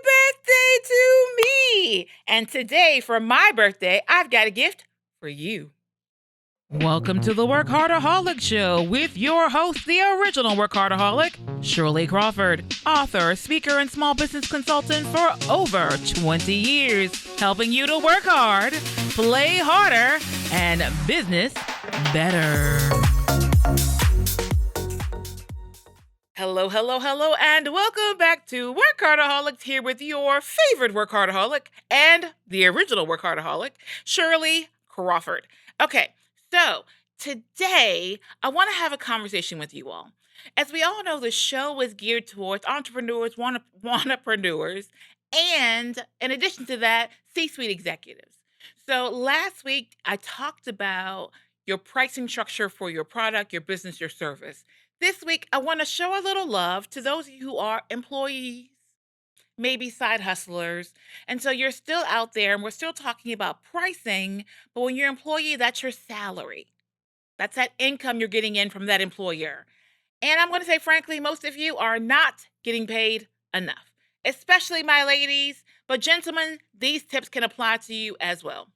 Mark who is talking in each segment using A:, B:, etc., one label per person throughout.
A: birthday to me! And today, for my birthday, I've got a gift for you. Welcome to the WorkHARDAholic Show with your host, the original WorkHARDAholic, Shirley Crawford, author, speaker, and small business consultant for over 20 years, helping you to work hard, play harder, and business better. Hello, and welcome back to WorkHARDAholics, here with your favorite WorkHARDAholic and the original WorkHARDAholic, Shirley Crawford. Okay, so today I want to have a conversation with you all. As we all know, the show is geared towards entrepreneurs, wannapreneurs, and in addition to that, C-suite executives. So last week I talked about your pricing structure for your product, your business, your service. This week, I want to show a little love to those of you who are employees, maybe side hustlers. And so you're still out there and we're still talking about pricing, but when you're an employee, that's your salary. That's that income you're getting in from that employer. And I'm going to say, frankly, most of you are not getting paid enough, especially my ladies. But gentlemen, these tips can apply to you as well.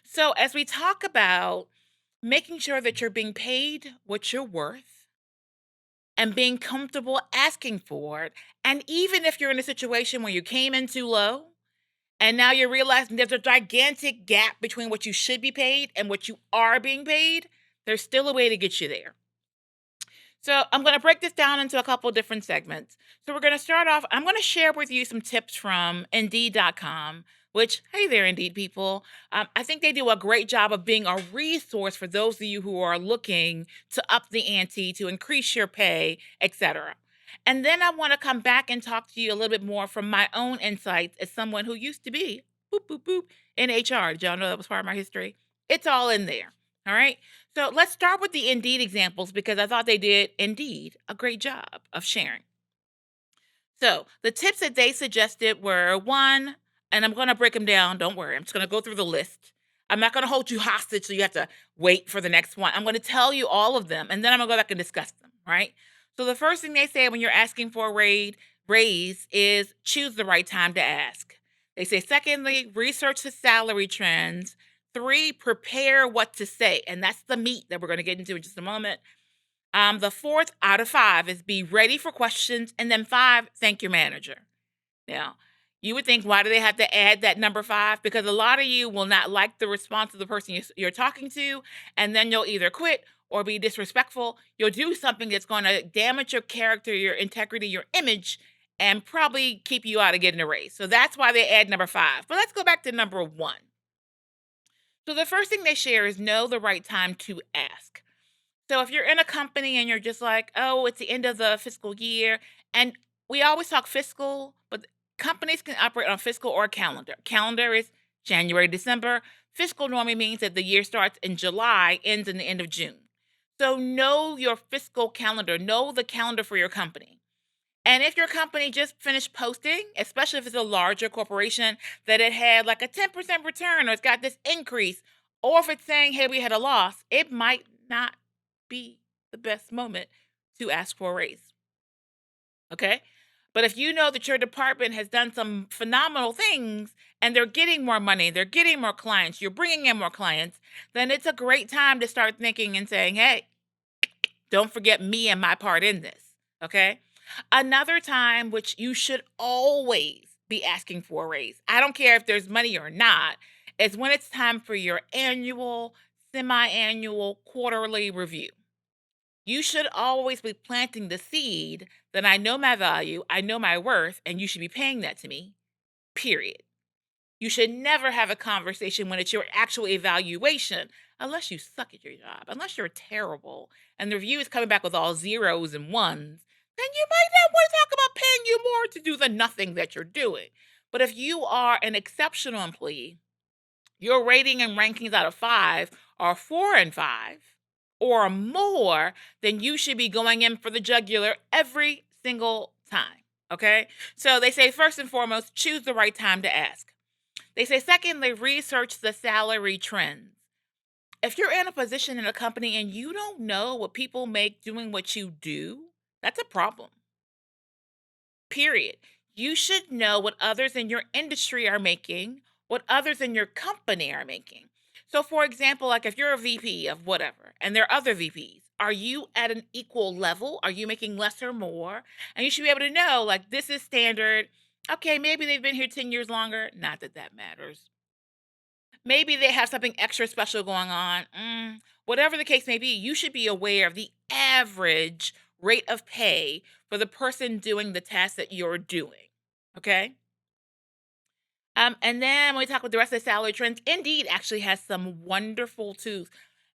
A: So as we talk about making sure that you're being paid what you're worth, and being comfortable asking for it. And even if you're in a situation where you came in too low and now you're realizing there's a gigantic gap between what you should be paid and what you are being paid, there's still a way to get you there. So I'm going to break this down into a couple of different segments. So we're going to start off, I'm going to share with you some tips from Indeed.com, which, hey there, Indeed people. I think they do a great job of being a resource for those of you who are looking to up the ante, to increase your pay, etc. And then I want to come back and talk to you a little bit more from my own insights as someone who used to be in HR. Did y'all know that was part of my history? It's all in there. All right. So let's start with the Indeed examples because I thought they did indeed a great job of sharing. So the tips that they suggested were one, and I'm going to break them down. Don't worry. I'm just going to go through the list. I'm not going to hold you hostage so you have to wait for the next one. I'm going to tell you all of them, and then I'm going to go back and discuss them, right? So the first thing they say when you're asking for a raise is choose the right time to ask. They say, secondly, research the salary trends. 3, prepare what to say. And that's the meat that we're going to get into in just a moment. The 4th out of 5 is be ready for questions. And then 5, thank your manager. Now, you would think, why do they have to add that number 5? Because a lot of you will not like the response of the person you're talking to. And then you'll either quit or be disrespectful. You'll do something that's going to damage your character, your integrity, your image, and probably keep you out of getting a raise. So that's why they add number 5. But let's go back to number 1. So the first thing they share is know the right time to ask. So if you're in a company and you're just like, oh, it's the end of the fiscal year, and we always talk fiscal, but companies can operate on fiscal or calendar. Calendar is January, December. Fiscal normally means that the year starts in July, ends in the end of June. So know your fiscal calendar, know the calendar for your company. And if your company just finished posting, especially if it's a larger corporation, that it had like a 10% return or it's got this increase, or if it's saying, hey, we had a loss, it might not be the best moment to ask for a raise. Okay? But if you know that your department has done some phenomenal things and they're getting more money, they're getting more clients, you're bringing in more clients, then it's a great time to start thinking and saying, hey, don't forget me and my part in this. Okay? Another time, which you should always be asking for a raise, I don't care if there's money or not, is when it's time for your annual, semi-annual, quarterly review. You should always be planting the seed that I know my value, I know my worth, and you should be paying that to me, period. You should never have a conversation when it's your actual evaluation, unless you suck at your job, unless you're terrible, and the review is coming back with all zeros and ones. Then you might not want to talk about paying you more to do the nothing that you're doing. But if you are an exceptional employee, your rating and rankings out of 5 are 4 and 5 or more, then you should be going in for the jugular every single time. Okay? So they say, first and foremost, choose the right time to ask. They say, secondly, research the salary trends. If you're in a position in a company and you don't know what people make doing what you do, that's a problem. Period. You should know what others in your industry are making, what others in your company are making. So, for example, like if you're a VP of whatever and there are other VPs, are you at an equal level? Are you making less or more? And you should be able to know, like, this is standard. Okay, maybe they've been here 10 years longer. Not that that matters. Maybe they have something extra special going on. Whatever the case may be, you should be aware of the average rate of pay for the person doing the task that you're doing. Okay. And then when we talk about the rest of the salary trends, Indeed actually has some wonderful tools.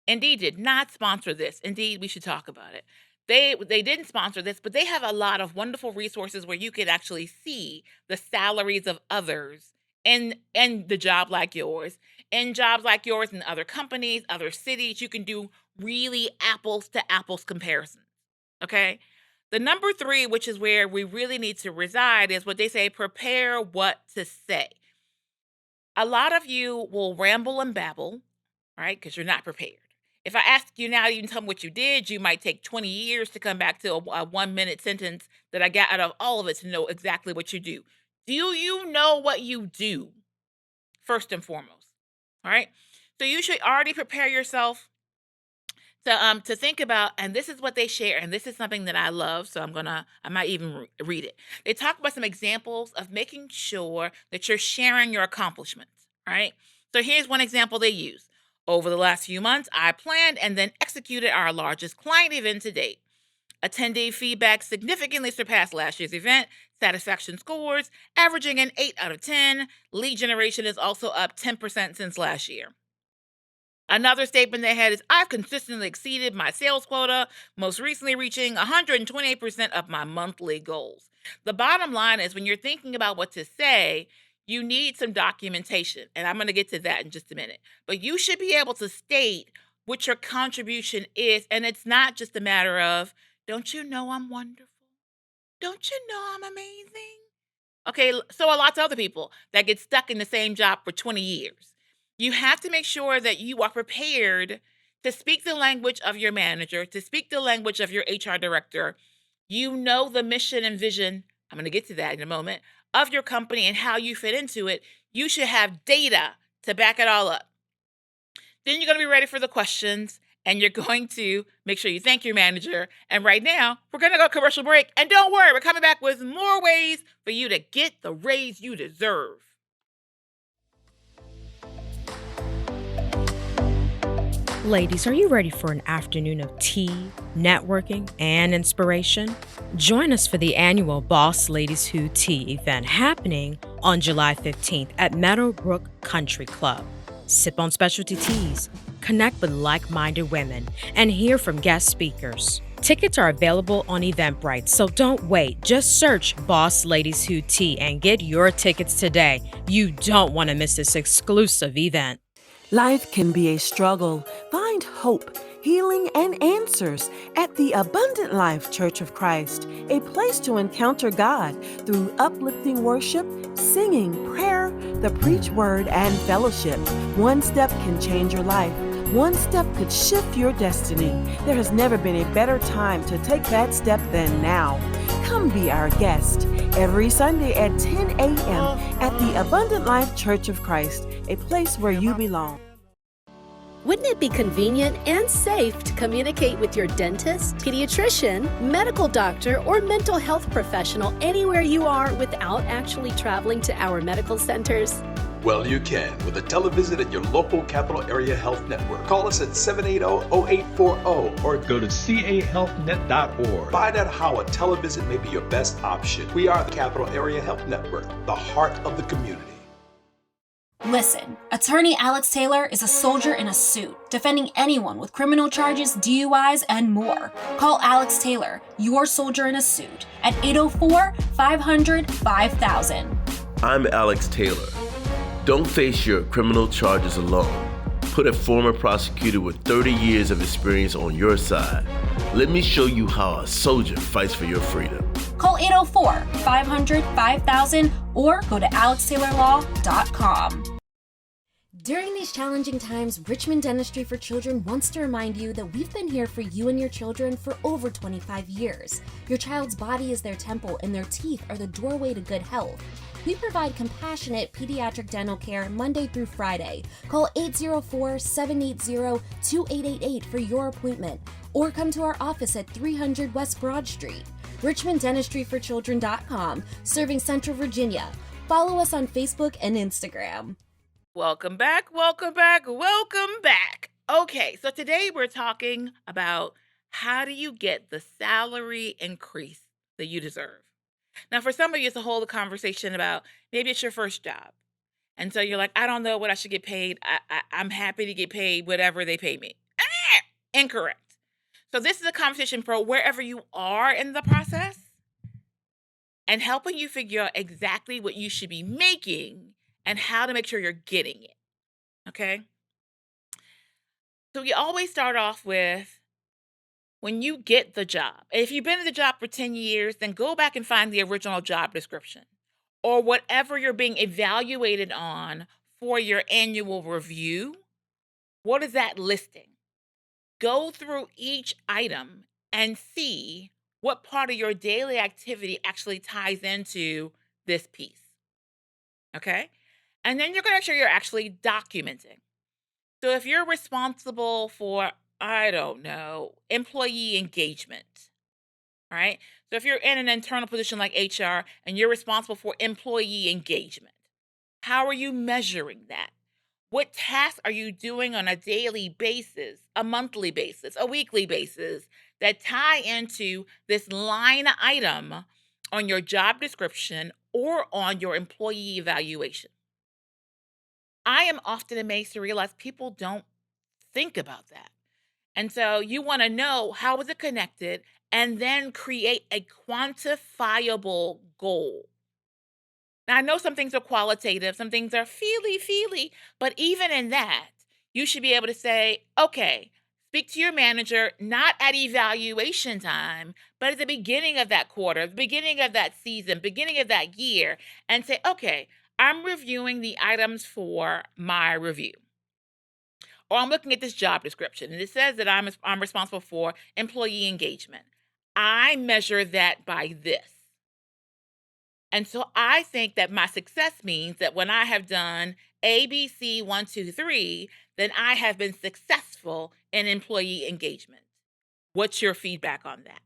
A: Indeed did not sponsor this. Indeed, we should talk about it. They didn't sponsor this, but they have a lot of wonderful resources where you can actually see the salaries of others in the job like yours, in jobs like yours in other companies, other cities. You can do really apples to apples comparisons. Okay. The number three, which is where we really need to reside, is what they say: prepare what to say. A lot of you will ramble and babble, right? Because you're not prepared. If I ask you now, you can tell me what you did, you might take 20 years to come back to a 1 minute sentence that I got out of all of it to know exactly what you do. Do you know what you do? First and foremost. All right. So you should already prepare yourself to think about, and this is what they share, and this is something that I love, so I might even read it. They talk about some examples of making sure that you're sharing your accomplishments, right? So here's one example they use. Over the last few months, I planned and then executed our largest client event to date. Attendee feedback significantly surpassed last year's event. Satisfaction scores averaging an 8 out of 10. Lead generation is also up 10% since last year. Another statement they had is, I've consistently exceeded my sales quota, most recently reaching 128% of my monthly goals. The bottom line is, when you're thinking about what to say, you need some documentation. And I'm going to get to that in just a minute. But you should be able to state what your contribution is. And it's not just a matter of, don't you know I'm wonderful? Don't you know I'm amazing? Okay, so are lots of other people that get stuck in the same job for 20 years. You have to make sure that you are prepared to speak the language of your manager, to speak the language of your HR director. You know the mission and vision, I'm going to get to that in a moment, of your company and how you fit into it. You should have data to back it all up. Then you're going to be ready for the questions, and you're going to make sure you thank your manager. And right now, we're going to go commercial break. And don't worry, we're coming back with more ways for you to get the raise you deserve.
B: Ladies, are you ready for an afternoon of tea, networking, and inspiration? Join us for the annual Boss Ladies Who Tea event happening on July 15th at Meadowbrook Country Club. Sip on specialty teas, connect with like-minded women, and hear from guest speakers. Tickets are available on Eventbrite, so don't wait. Just search Boss Ladies Who Tea and get your tickets today. You don't want to miss this exclusive event.
C: Life can be a struggle. Find hope, healing, and answers at the Abundant Life Church of Christ, a place to encounter God through uplifting worship, singing, prayer, the preach word, and fellowship. One step can change your life. One step could shift your destiny. There has never been a better time to take that step than now. Come be our guest every Sunday at 10 a.m. at the Abundant Life Church of Christ, a place where you belong.
D: Wouldn't it be convenient and safe to communicate with your dentist, pediatrician, medical doctor, or mental health professional anywhere you are without actually traveling to our medical centers?
E: Well, you can with a televisit at your local Capital Area Health Network. Call us at 780-0840 or
F: go to cahealthnet.org.
E: Find out how a televisit may be your best option. We are the Capital Area Health Network, the heart of the community.
G: Listen, attorney Alex Taylor is a soldier in a suit, defending anyone with criminal charges, DUIs, and more. Call Alex Taylor, your soldier in a suit, at 804-500-5000.
H: I'm Alex Taylor. Don't face your criminal charges alone. Put a former prosecutor with 30 years of experience on your side. Let me show you how a soldier fights for your freedom.
G: Call 804-500-5000 or go to alextaylorlaw.com. During these challenging times, Richmond Dentistry for Children wants to remind you that we've been here for you and your children for over 25 years. Your child's body is their temple, and their teeth are the doorway to good health. We provide compassionate pediatric dental care Monday through Friday. Call 804-780-2888 for your appointment, or come to our office at 300 West Broad Street. RichmondDentistryForChildren.com, serving Central Virginia. Follow us on Facebook and Instagram.
A: Welcome back, welcome back, welcome back. Okay, so today we're talking about how do you get the salary increase that you deserve. Now, for some of you, it's a whole conversation about maybe it's your first job. And so you're like, I don't know what I should get paid. I'm happy to get paid whatever they pay me. Incorrect. So this is a conversation for wherever you are in the process and helping you figure out exactly what you should be making and how to make sure you're getting it, okay? So we always start off with when you get the job. If you've been in the job for 10 years, then go back and find the original job description or whatever you're being evaluated on for your annual review. What is that listing? Go through each item and see what part of your daily activity actually ties into this piece, okay? And then you're going to make sure you're actually documenting. So if you're responsible for, I don't know, employee engagement, right? So if you're in an internal position like HR and you're responsible for employee engagement, how are you measuring that? What tasks are you doing on a daily basis, a monthly basis, a weekly basis that tie into this line item on your job description or on your employee evaluation? I am often amazed to realize people don't think about that. And so you want to know how is it connected and then create a quantifiable goal. Now, I know some things are qualitative, some things are feely, but even in that, you should be able to say, okay, speak to your manager, not at evaluation time, but at the beginning of that quarter, the beginning of that season, beginning of that year, and say, okay, I'm reviewing the items for my review. Or I'm looking at this job description and it says that I'm responsible for employee engagement. I measure that by this. And so I think that my success means that when I have done ABC 1, 2, 3, then I have been successful in employee engagement. What's your feedback on that?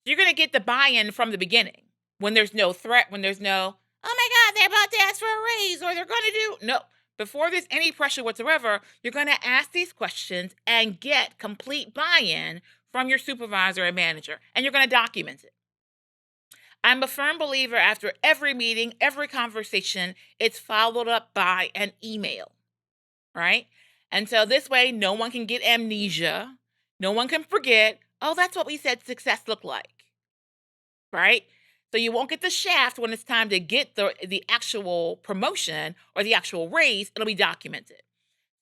A: You're going to get the buy-in from the beginning when there's no threat, when there's no, oh my God, they're about to ask for a raise or they're going to do, no. Before there's any pressure whatsoever, you're going to ask these questions and get complete buy-in from your supervisor and manager, and you're going to document it. I'm a firm believer after every meeting, every conversation, it's followed up by an email, right? And so this way, no one can get amnesia. No one can forget, oh, that's what we said success looked like, right? So you won't get the shaft when it's time to get the actual promotion or the actual raise. It'll be documented.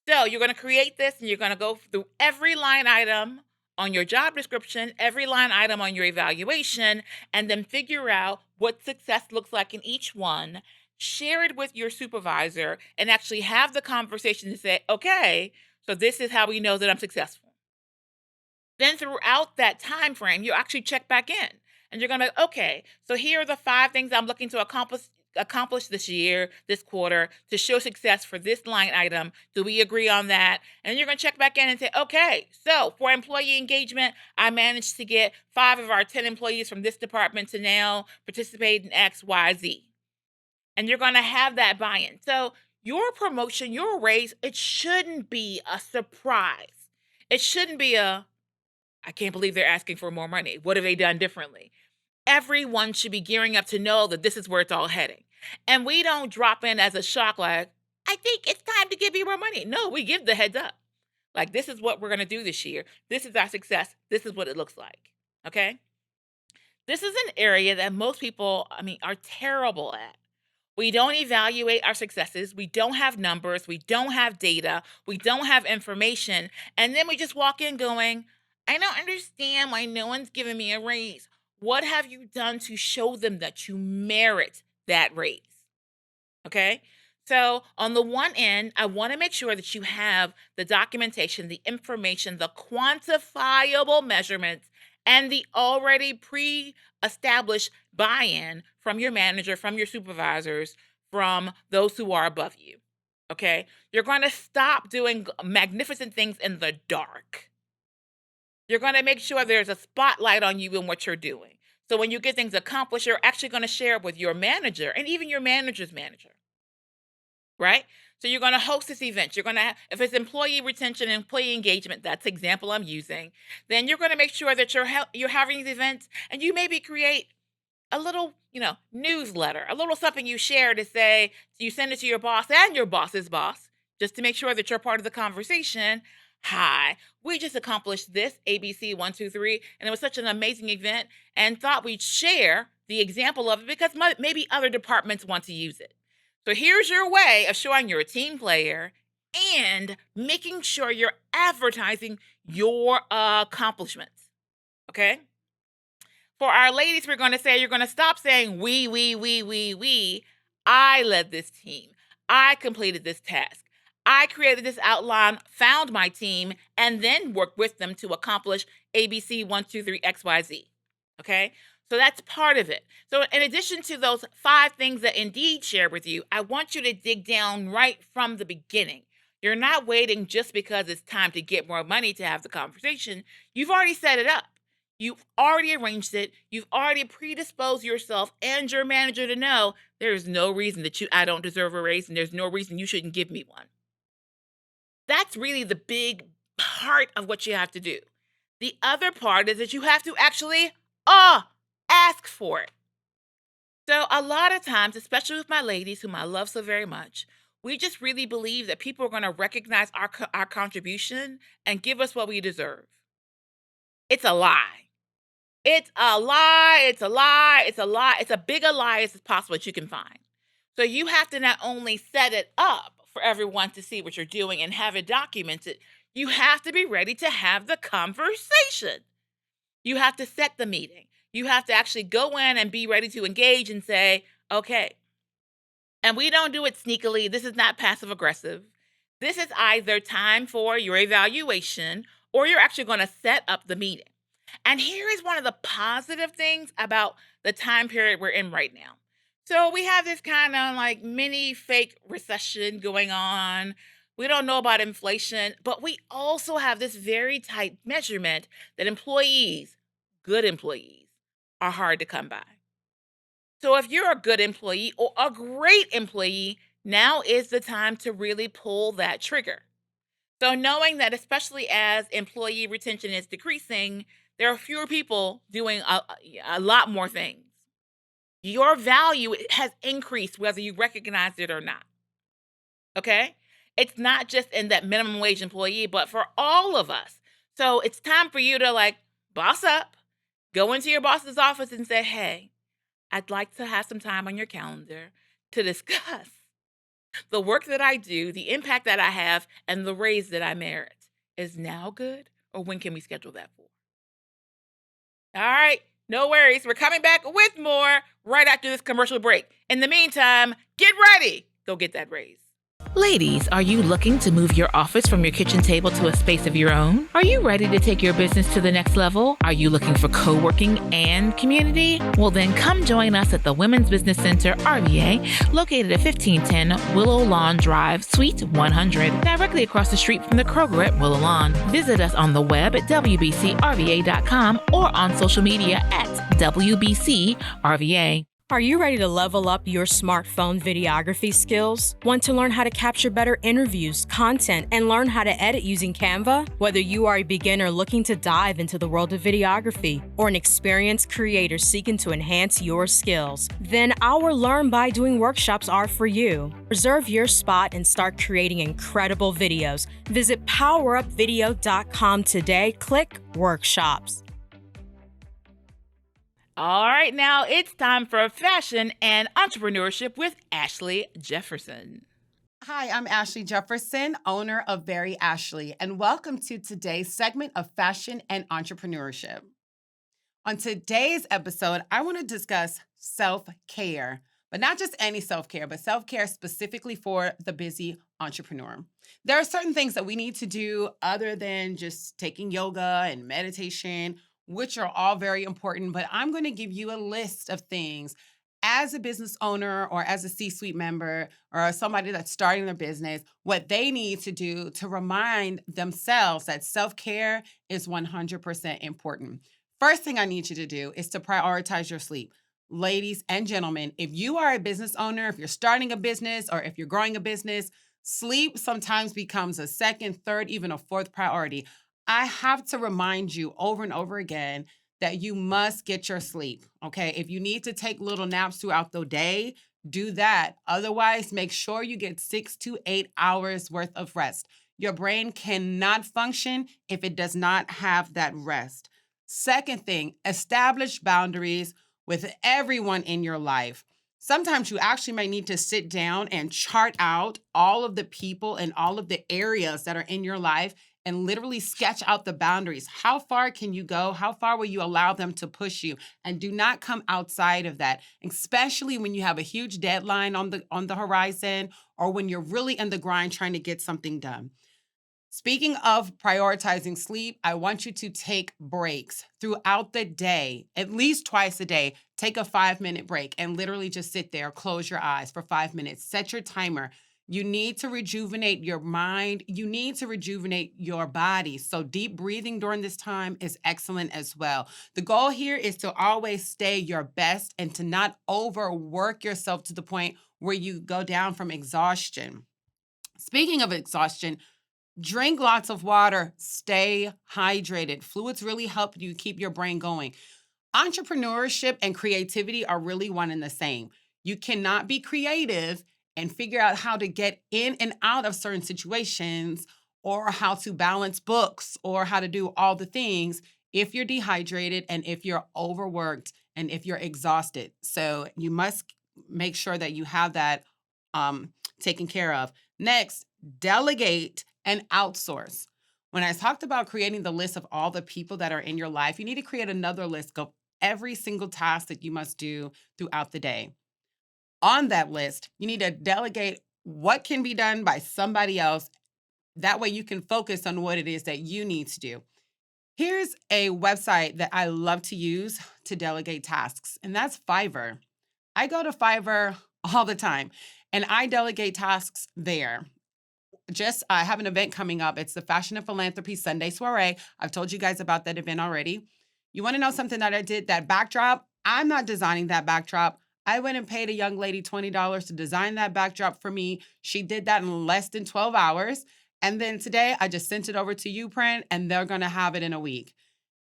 A: So you're going to create this and you're going to go through every line item on your job description, every line item on your evaluation, and then figure out what success looks like in each one, share it with your supervisor, and actually have the conversation to say, okay, so this is how we know that I'm successful. Then throughout that time frame, you actually check back in. And you're going to, okay, so here are the 5 things I'm looking to accomplish this year, this quarter, to show success for this line item. Do we agree on that? And you're going to check back in and say, okay, so for employee engagement, I managed to get 5 of our 10 employees from this department to now participate in X, Y, Z. And you're going to have that buy-in. So your promotion, your raise, it shouldn't be a surprise. It shouldn't be I can't believe they're asking for more money. What have they done differently? Everyone should be gearing up to know that this is where it's all heading. And we don't drop in as a shock like, I think it's time to give you more money. No, we give the heads up. Like, this is what we're going to do this year. This is our success. This is what it looks like. Okay? This is an area that most people, are terrible at. We don't evaluate our successes. We don't have numbers. We don't have data. We don't have information. And then we just walk in going, I don't understand why no one's giving me a raise. What have you done to show them that you merit that raise? Okay? So on the one end, I want to make sure that you have the documentation, the information, the quantifiable measurements, and the already pre-established buy-in from your manager, from your supervisors, from those who are above you. Okay? You're going to stop doing magnificent things in the dark. You're going to make sure there's a spotlight on you in what you're doing. So when you get things accomplished, you're actually going to share it with your manager and even your manager's manager. Right? So you're going to host this event. You're going to, if it's employee retention, employee engagement, that's the example I'm using, then you're going to make sure that you're having these events, and you maybe create a little, newsletter, a little something you share to say, you send it to your boss and your boss's boss, just to make sure that you're part of the conversation. Hi, we just accomplished this ABC 123, and it was such an amazing event, and thought we'd share the example of it because maybe other departments want to use it. So here's your way of showing you're a team player and making sure you're advertising your accomplishments. Okay? For our ladies, we're going to say, you're going to stop saying we. I led this team. I completed this task. I created this outline, found my team, and then worked with them to accomplish ABC 123 XYZ. Okay? So that's part of it. So in addition to those 5 things that Indeed shared with you, I want you to dig down right from the beginning. You're not waiting just because it's time to get more money to have the conversation. You've already set it up. You've already arranged it. You've already predisposed yourself and your manager to know there's no reason that I don't deserve a raise, and there's no reason you shouldn't give me one. That's really the big part of what you have to do. The other part is that you have to actually ask for it. So a lot of times, especially with my ladies, whom I love so very much, we just really believe that people are going to recognize our contribution and give us what we deserve. It's a lie. It's a lie. It's a lie. It's a lie. It's a big a lie as possible that you can find. So you have to not only set it up for everyone to see what you're doing and have it documented, you have to be ready to have the conversation. You have to set the meeting. You have to actually go in and be ready to engage and say, okay. And we don't do it sneakily. This is not passive aggressive. This is either time for your evaluation, or you're actually going to set up the meeting. And here is one of the positive things about the time period we're in right now. So we have this kind of like mini fake recession going on. We don't know about inflation, but we also have this very tight measurement that employees, good employees, are hard to come by. So if you're a good employee or a great employee, now is the time to really pull that trigger. So knowing that, especially as employee retention is decreasing, there are fewer people doing a lot more things. Your value has increased whether you recognize it or not. Okay? It's not just in that minimum wage employee, but for all of us. So it's time for you to boss up, go into your boss's office and say, hey, I'd like to have some time on your calendar to discuss the work that I do, the impact that I have, and the raise that I merit. Is now good, or when can we schedule that for? All right, no worries. We're coming back with more right after this commercial break. In the meantime, get ready. Go get that raise. Ladies, are you looking to move your office from your kitchen table to a space of your own? Are you ready to take your business to the next level? Are you looking for co-working and community? Well, then come join us at the Women's Business Center, RVA, located at 1510 Willow Lawn Drive, Suite 100, directly across the street from the Kroger at Willow Lawn. Visit us on the web at wbcrva.com or on social media at WBCRVA.
B: Are you ready to level up your smartphone videography skills? Want to learn how to capture better interviews, content, and learn how to edit using Canva? Whether you are a beginner looking to dive into the world of videography or an experienced creator seeking to enhance your skills, then our Learn by Doing workshops are for you. Reserve your spot and start creating incredible videos. Visit powerupvideo.com today. Click Workshops.
A: All right, now it's time for fashion and entrepreneurship with Ashley Jefferson.
I: Hi, I'm Ashley Jefferson, owner of Very Ashley, and welcome to today's segment of fashion and entrepreneurship. On today's episode, I want to discuss self-care, but not just any self-care, but self-care specifically for the busy entrepreneur. There are certain things that we need to do other than just taking yoga and meditation, which are all very important, but I'm going to give you a list of things as a business owner or as a C-suite member or somebody that's starting their business, what they need to do to remind themselves that self-care is 100% important. First thing I need you to do is to prioritize your sleep. Ladies and gentlemen, if you are a business owner, if you're starting a business or if you're growing a business, sleep sometimes becomes a second, third, even a fourth priority. I have to remind you over and over again that you must get your sleep, okay? If you need to take little naps throughout the day, do that. Otherwise, make sure you get 6 to 8 hours worth of rest. Your brain cannot function if it does not have that rest. Second thing, establish boundaries with everyone in your life. Sometimes you actually might need to sit down and chart out all of the people and all of the areas that are in your life and literally sketch out the boundaries. How far can you go? How far will you allow them to push you? And do not come outside of that, especially when you have a huge deadline on the horizon or when you're really in the grind trying to get something done. Speaking of prioritizing sleep, I want you to take breaks throughout the day, at least twice a day. Take a 5-minute break and literally just sit there, close your eyes for 5 minutes, set your timer. You need to rejuvenate your mind. You need to rejuvenate your body. So deep breathing during this time is excellent as well. The goal here is to always stay your best and to not overwork yourself to the point where you go down from exhaustion. Speaking of exhaustion, drink lots of water, stay hydrated. Fluids really help you keep your brain going. Entrepreneurship and creativity are really one and the same. You cannot be creative and figure out how to get in and out of certain situations or how to balance books or how to do all the things if you're dehydrated and if you're overworked and if you're exhausted. So you must make sure that you have that taken care of. Next, delegate and outsource. When I talked about creating the list of all the people that are in your life, you need to create another list of every single task that you must do throughout the day. On that list, you need to delegate what can be done by somebody else. That way you can focus on what it is that you need to do. Here's a website that I love to use to delegate tasks, and that's Fiverr. I go to Fiverr all the time, and I delegate tasks there. I have an event coming up. It's the Fashion and Philanthropy Sunday Soiree. I've told you guys about that event already. You want to know something that I did? That backdrop, I'm not designing that backdrop. I went and paid a young lady $20 to design that backdrop for me. She did that in less than 12 hours. And then today, I just sent it over to Uprint, and they're going to have it in a week.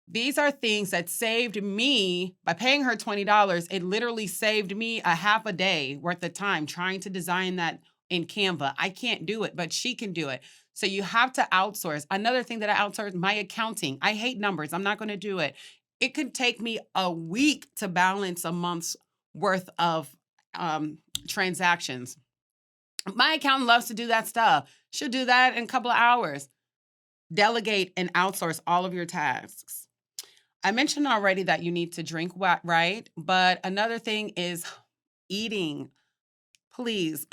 I: These are things that saved me by paying her $20. It literally saved me a half a day worth of time trying to design that in Canva. I can't do it, but she can do it. So you have to outsource. Another thing that I outsource, my accounting. I hate numbers. I'm not going to do it. It could take me a week to balance a month's worth of transactions. My accountant loves to do that stuff. She'll do that in a couple of hours. Delegate and outsource all of your tasks. I mentioned already that you need to drink right, but another thing is eating. Please,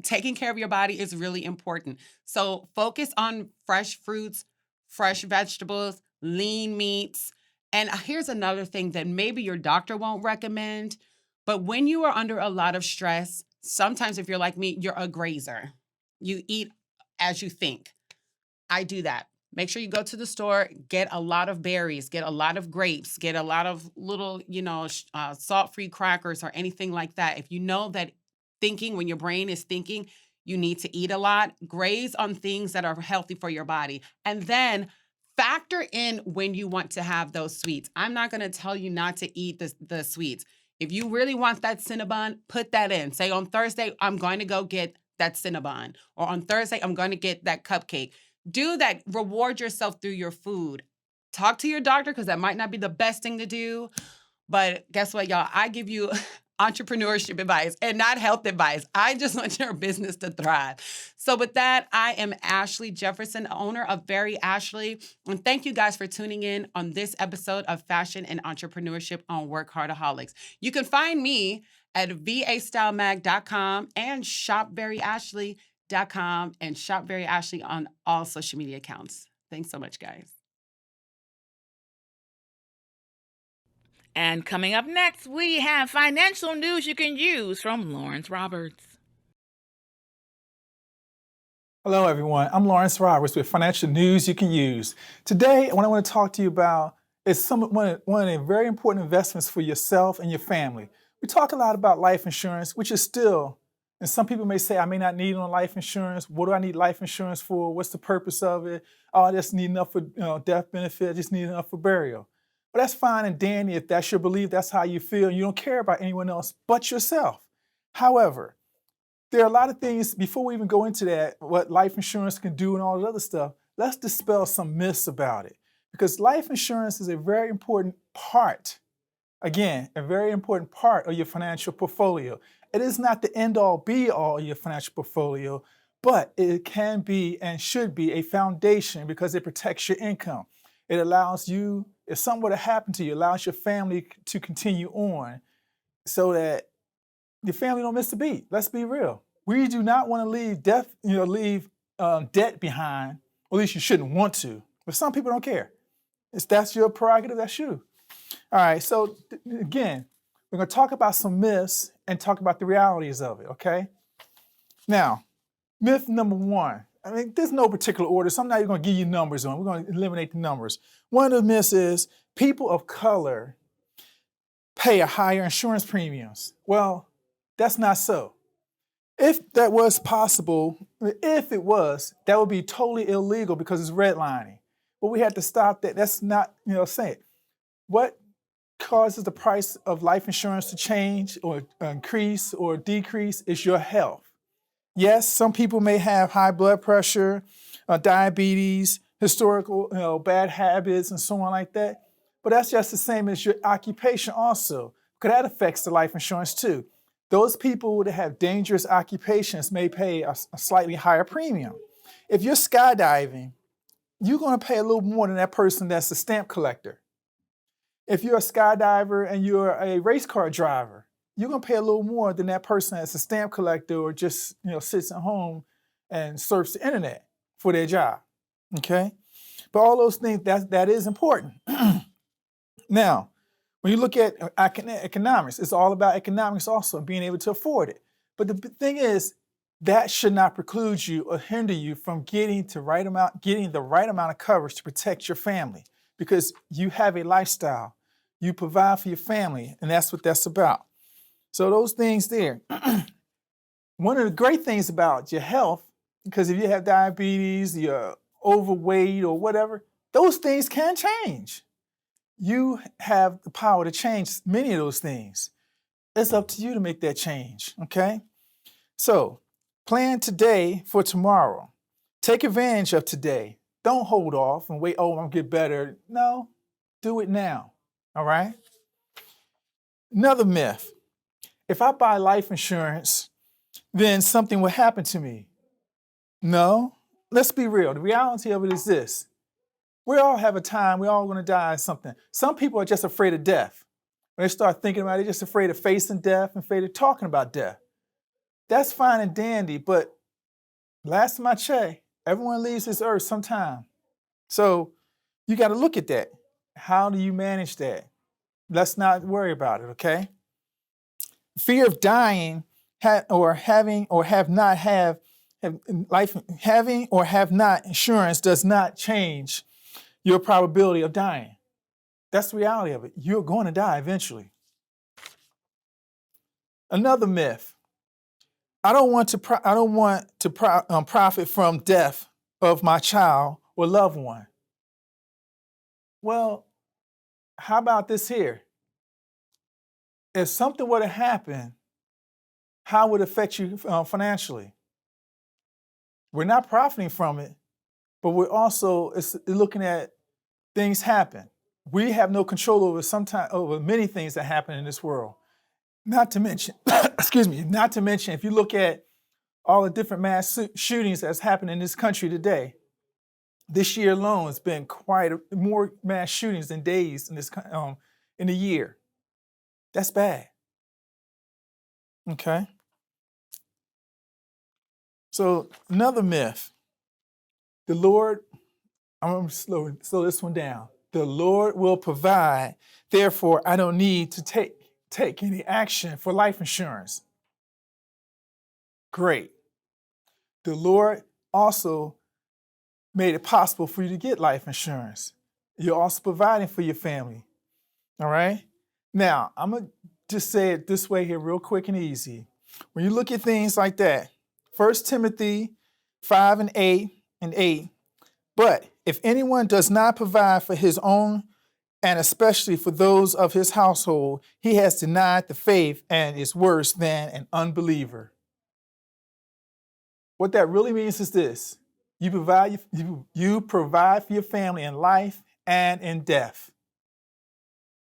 I: taking care of your body is really important. So focus on fresh fruits, fresh vegetables, lean meats. And here's another thing that maybe your doctor won't recommend, but when you are under a lot of stress, sometimes if you're like me, you're a grazer. You eat as you think. I do that. Make sure you go to the store, get a lot of berries, get a lot of grapes, get a lot of little, salt-free crackers or anything like that. If you know that when your brain is thinking, you need to eat a lot, graze on things that are healthy for your body. And then factor in when you want to have those sweets. I'm not going to tell you not to eat the sweets. If you really want that Cinnabon, put that in. Say on Thursday, I'm going to go get that Cinnabon. Or on Thursday, I'm going to get that cupcake. Do that. Reward yourself through your food. Talk to your doctor because that might not be the best thing to do. But guess what, y'all? I give you entrepreneurship advice and not health advice. I just want your business to thrive. So with that, I am Ashley Jefferson, owner of Very Ashley. And thank you guys for tuning in on this episode of Fashion and Entrepreneurship on WorkHARDAholics. You can find me at vastylemag.com and shopveryashley.com and shopveryashley on all social media accounts. Thanks so much, guys.
A: And coming up next, we have financial news you can use from Lawrence Roberts.
J: Hello, everyone. I'm Lawrence Roberts with Financial News You Can Use. Today, what I want to talk to you about is one of the very important investments for yourself and your family. We talk a lot about life insurance, which is still, and some people may say, I may not need no life insurance. What do I need life insurance for? What's the purpose of it? Oh, I just need enough for death benefit. I just need enough for burial. But that's fine and dandy if that's your belief, that's how you feel, and you don't care about anyone else but yourself. However, there are a lot of things, before we even go into that, what life insurance can do and all that other stuff, let's dispel some myths about it. Because life insurance is a very important part, again, a very important part of your financial portfolio. It is not the end-all, be-all of your financial portfolio, but it can be and should be a foundation because it protects your income. It allows you, if something were to happen to you, allows your family to continue on so that your family don't miss a beat. Let's be real. We do not want to leave debt behind. Or at least you shouldn't want to. But some people don't care. That's your prerogative. That's you. All right. So again, we're going to talk about some myths and talk about the realities of it. Okay. Now, myth number one. I mean, there's no particular order, so I'm not even going to give you numbers on. We're going to eliminate the numbers. One of the myths is people of color pay a higher insurance premiums. Well, that's not so. If that was possible, if it was, that would be totally illegal because it's redlining. But we had to stop that. That's not, saying. What causes the price of life insurance to change or increase or decrease is your health. Yes, some people may have high blood pressure, diabetes, historical, bad habits, and so on like that. But that's just the same as your occupation also, because that affects the life insurance too. Those people that have dangerous occupations may pay a slightly higher premium. If you're skydiving, you're going to pay a little more than that person that's a stamp collector. If you're a skydiver and you're a race car driver, you're going to pay a little more than that person that's a stamp collector or just sits at home and surfs the internet for their job. Okay? But all those things, that is important. Now, when you look at economics, it's all about economics also and being able to afford it. But the thing is, that should not preclude you or hinder you from getting the right amount of coverage to protect your family, because you have a lifestyle. You provide for your family, and that's what that's about. So those things there. One of the great things about your health, because if you have diabetes, you're overweight or whatever, those things can change. You have the power to change many of those things. It's up to you to make that change, okay? So, plan today for tomorrow. Take advantage of today. Don't hold off and wait, I'm gonna get better. No, do it now, all right? Another myth. If I buy life insurance, then something will happen to me. No, let's be real. The reality of it is this. We all have a time, we're all gonna die of something. Some people are just afraid of death. When they start thinking about it, they're just afraid of facing death and afraid of talking about death. That's fine and dandy, but last time I checked, everyone leaves this earth sometime. So you gotta look at that. How do you manage that? Let's not worry about it, okay? Fear of dying having or have not insurance does not change your probability of dying. That's the reality of it. You're going to die eventually. Another myth. I don't want to profit from death of my child or loved one. Well, how about this here? If something were to happen, how would it affect you financially? We're not profiting from it, but we're also looking at things happen. We have no control over many things that happen in this world. Not to mention, if you look at all the different mass shootings that's happened in this country today, this year alone has been more mass shootings than days in a year. That's bad. Okay. So another myth. The Lord, I'm going to slow this one down. The Lord will provide, therefore I don't need to take any action for life insurance. Great. The Lord also made it possible for you to get life insurance. You're also providing for your family. All right? Now, I'm going to just say it this way here, real quick and easy. When you look at things like that, 1 Timothy 5 and 8, but if anyone does not provide for his own and especially for those of his household, he has denied the faith and is worse than an unbeliever. What that really means is this. You provide for your family in life and in death.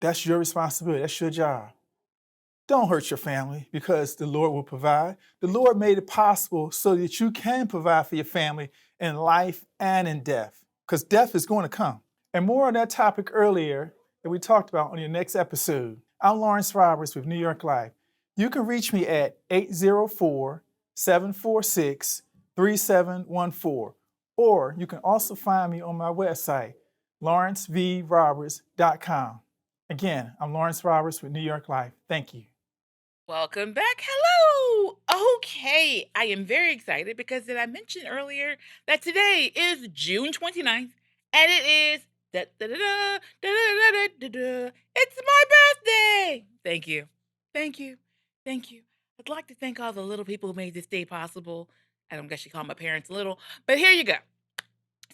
J: That's your responsibility. That's your job. Don't hurt your family because the Lord will provide. The Lord made it possible so that you can provide for your family in life and in death, because death is going to come. And more on that topic earlier that we talked about on your next episode. I'm Lawrence Roberts with New York Life. You can reach me at 804-746-3714, or you can also find me on my website, lawrencevroberts.com. Again, I'm Lawrence Roberts with New York Life. Thank you.
A: Welcome back. Hello. Okay, I am very excited because did I mention earlier that today is June 29th and it is it's my birthday. Thank you. Thank you. Thank you. I'd like to thank all the little people who made this day possible. I don't guess you call my parents little, but here you go.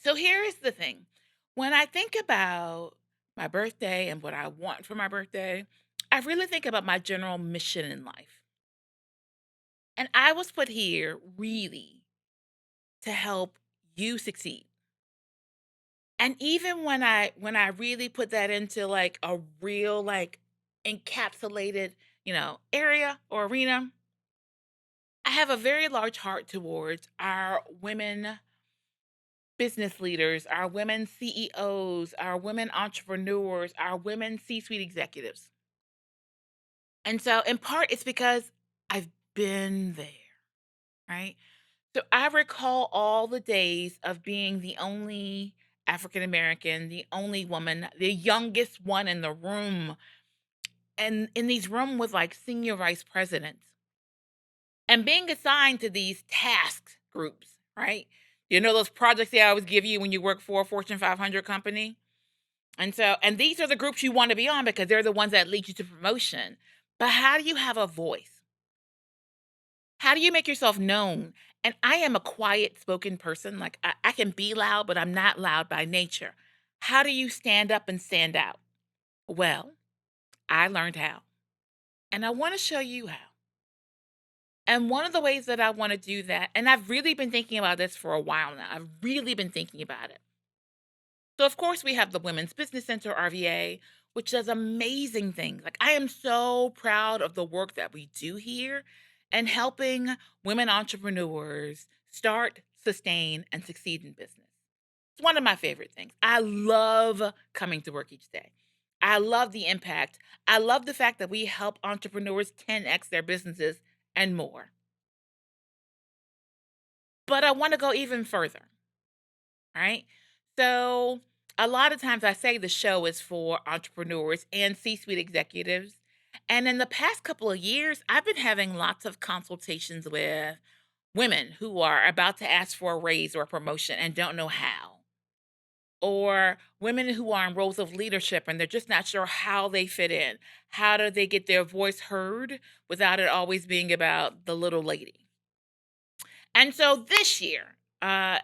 A: So here is the thing. When I think about my birthday and what I want for my birthday, I really think about my general mission in life. And I was put here really to help you succeed. And even when I really put that into like a real like encapsulated, area or arena, I have a very large heart towards our women business leaders, our women CEOs, our women entrepreneurs, our women C-suite executives. And so in part it's because I've been there, right? So I recall all the days of being the only African American, the only woman, the youngest one in the room, and in these rooms with like senior vice presidents, and being assigned to these task groups, right? Those projects they always give you when you work for a Fortune 500 company? And these are the groups you want to be on because they're the ones that lead you to promotion. But how do you have a voice? How do you make yourself known? And I am a quiet spoken person. Like I can be loud, but I'm not loud by nature. How do you stand up and stand out? Well, I learned how. And I want to show you how. And one of the ways that I want to do that, and I've really been thinking about this for a while now. I've really been thinking about it. So, of course, we have the Women's Business Center, RVA, which does amazing things. Like, I am so proud of the work that we do here and helping women entrepreneurs start, sustain, and succeed in business. It's one of my favorite things. I love coming to work each day. I love the impact. I love the fact that we help entrepreneurs 10x their businesses and more. But I want to go even further, right? So, a lot of times I say the show is for entrepreneurs and C-suite executives. And in the past couple of years, I've been having lots of consultations with women who are about to ask for a raise or a promotion and don't know how. Or women who are in roles of leadership and they're just not sure how they fit in. How do they get their voice heard without it always being about the little lady? And so this year, and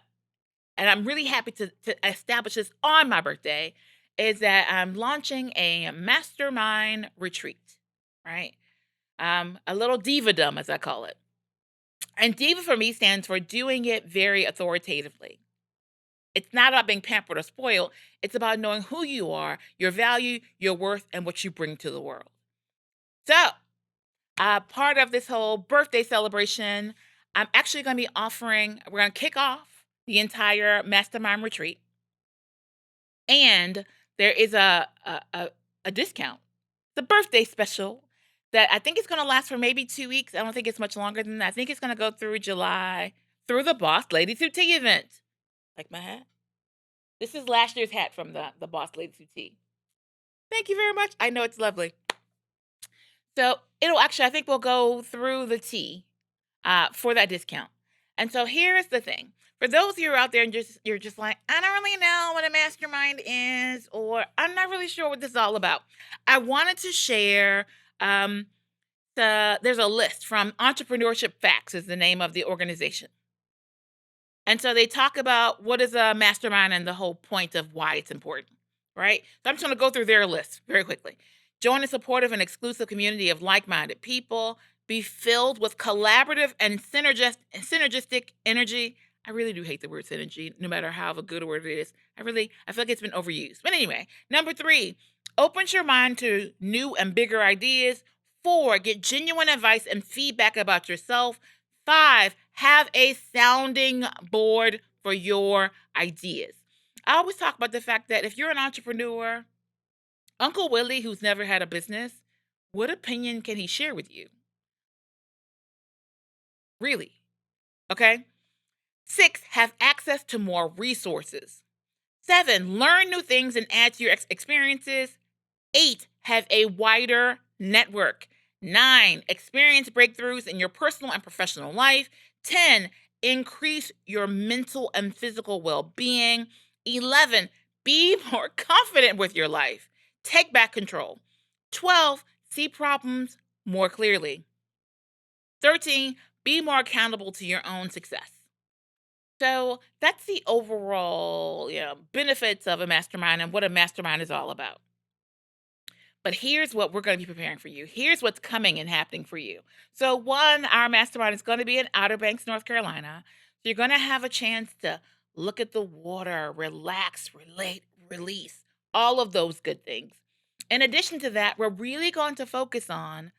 A: I'm really happy to establish this on my birthday, is that I'm launching a Mastermind Retreat, right? A little divadom, as I call it. And diva for me stands for doing it very authoritatively. It's not about being pampered or spoiled. It's about knowing who you are, your value, your worth, and what you bring to the world. So, part of this whole birthday celebration, I'm actually going to be we're going to kick off the entire Mastermind Retreat. And there is a discount, the birthday special that I think it's going to last for maybe 2 weeks. I don't think it's much longer than that. I think it's going to go through July, through the Boss Ladies Who Tea event. Like my hat? This is last year's hat from the Boss Ladies Who Tea. Thank you very much. I know it's lovely. So I think we'll go through the tea for that discount. And so here's the thing. For those of you out there and you're just like, I don't really know what a mastermind is, or I'm not really sure what this is all about. I wanted to share, there's a list from Entrepreneurship Facts is the name of the organization. And so they talk about what is a mastermind and the whole point of why it's important, right? So I'm just going to go through their list very quickly. Join a supportive and exclusive community of like-minded people. Be filled with collaborative and synergistic energy. I really do hate the word synergy, no matter how good a word it is. I feel like it's been overused. But anyway, number 3, opens your mind to new and bigger ideas. 4, get genuine advice and feedback about yourself. 5, have a sounding board for your ideas. I always talk about the fact that if you're an entrepreneur, Uncle Willie, who's never had a business, what opinion can he share with you? Really? Okay? 6, have access to more resources. 7, learn new things and add to your experiences. 8, have a wider network. 9, experience breakthroughs in your personal and professional life. 10, increase your mental and physical well-being. 11, be more confident with your life. Take back control. 12, see problems more clearly. 13, be more accountable to your own success. So that's the overall benefits of a mastermind and what a mastermind is all about. But here's what we're going to be preparing for you. Here's what's coming and happening for you. So 1, our mastermind is going to be in Outer Banks, North Carolina. So you're going to have a chance to look at the water, relax, relate, release, all of those good things. In addition to that, we're really going to focus on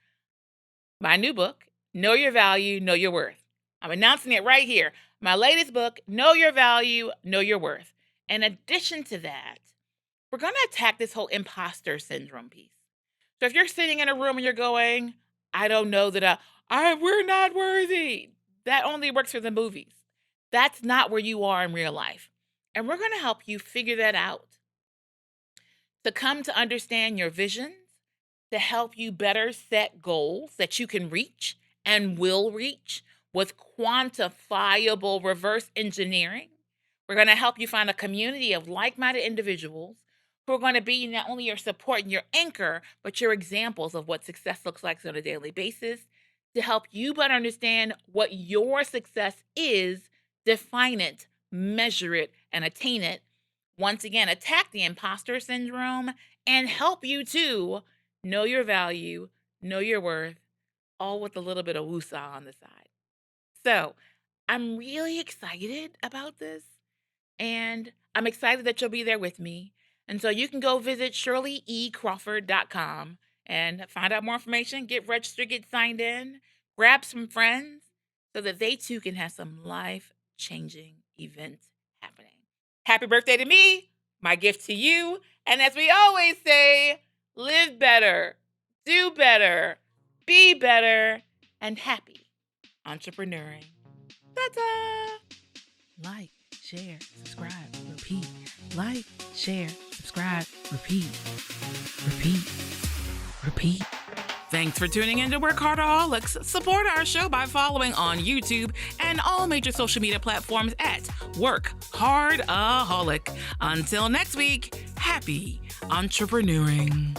A: my new book, Know Your Value, Know Your Worth. I'm announcing it right here. My latest book, Know Your Value, Know Your Worth. In addition to that, we're going to attack this whole imposter syndrome piece. So if you're sitting in a room and you're going, I don't know that we're not worthy. That only works for the movies. That's not where you are in real life. And we're going to help you figure that out. To come to understand your visions, to help you better set goals that you can reach and will reach with quantifiable reverse engineering. We're going to help you find a community of like-minded individuals who are going to be not only your support and your anchor, but your examples of what success looks like on a daily basis, to help you better understand what your success is, define it, measure it, and attain it. Once again, attack the imposter syndrome and help you to know your value, know your worth, all with a little bit of woosah on the side. So I'm really excited about this, and I'm excited that you'll be there with me. And so you can go visit shirleyecrawford.com and find out more information, get registered, get signed in, grab some friends so that they too can have some life-changing events happening. Happy birthday to me, my gift to you. And as we always say, live better, do better, be better, and happy entrepreneuring. Ta-ta!
B: Like, share, subscribe, repeat. Like, share, subscribe, repeat. Repeat. Repeat.
A: Thanks for tuning in to WorkHARDaholics. Support our show by following on YouTube and all major social media platforms at WorkHARDaholic. Until next week, happy entrepreneuring.